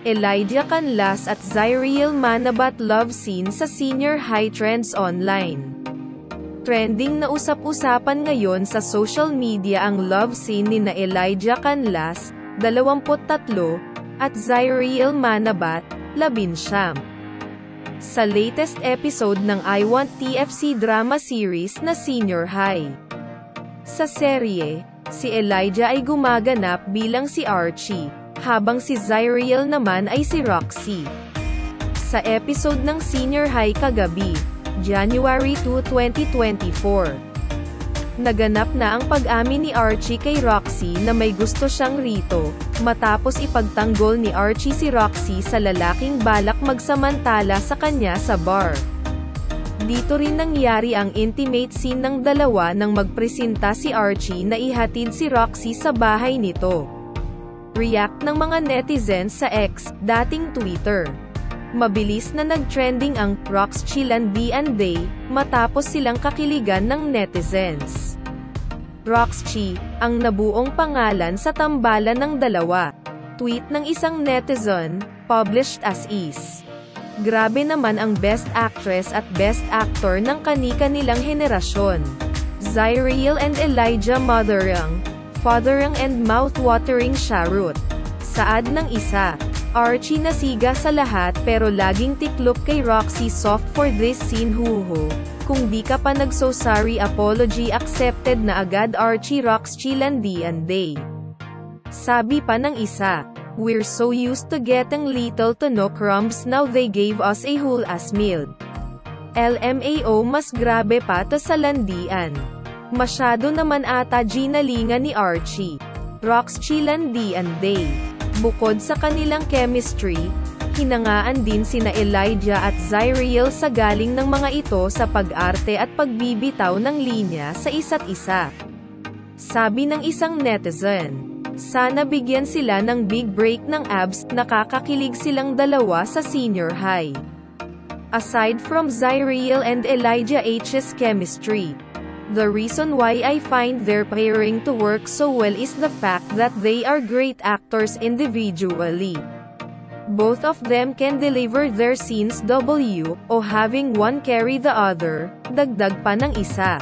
Elijah Canlas at Zyriel Manabat love scene sa senior high trends online. Trending na usap-usapan ngayon sa social media ang love scene ni Elijah Canlas, 23, at Zyriel Manabat, 19. Sa latest episode ng I Want TFC drama series na Senior High. Sa serye, si Elijah ay gumaganap bilang si Archie, habang si Zyriel naman ay si Roxy. Sa episode ng Senior High kagabi, January 2, 2024. Naganap na ang pag-amin ni Archie kay Roxy na may gusto siyang rito, matapos ipagtanggol ni Archie si Roxy sa lalaking balak magsamantala sa kanya sa bar. Dito rin nangyari ang intimate scene ng dalawa nang magpresenta si Archie na ihatid si Roxy sa bahay nito. React ng mga netizens sa X, dating Twitter. Mabilis na nag-trending ang Roxchilandian Day, matapos silang kakiligan ng netizens. Roxchi, ang nabuong pangalan sa tambalan ng dalawa. Tweet ng isang netizen, published as is. Grabe naman ang Best Actress at Best Actor ng kani-kanilang henerasyon. Zyriel and Elijah Motherang, Fatherang and mouth-watering Charot. Saad ng isa. Archie nasiga sa lahat pero laging tiklop kay Roxy soft for this scene huho. Kung di ka pa nag-so sorry apology accepted na agad Archie Roxchilandian Day. Sabi pa ng isa, we're so used to getting little to no crumbs now they gave us a whole ass meal. LMAO mas grabe pa to sa landian. Masyado naman ata ginalingan ni Archie. Roxchilandian Day. Bukod sa kanilang chemistry, hinangaan din sina Elijah at Zyriel sa galing ng mga ito sa pag-arte at pagbibitaw ng linya sa isa't isa. Sabi ng isang netizen, sana bigyan sila ng big break ng abs, nakakakilig silang dalawa sa senior high. Aside from Zyriel and Elijah H's chemistry, the reason why I find their pairing to work so well is the fact that they are great actors individually. Both of them can deliver their scenes o having one carry the other, dagdag pa ng isa.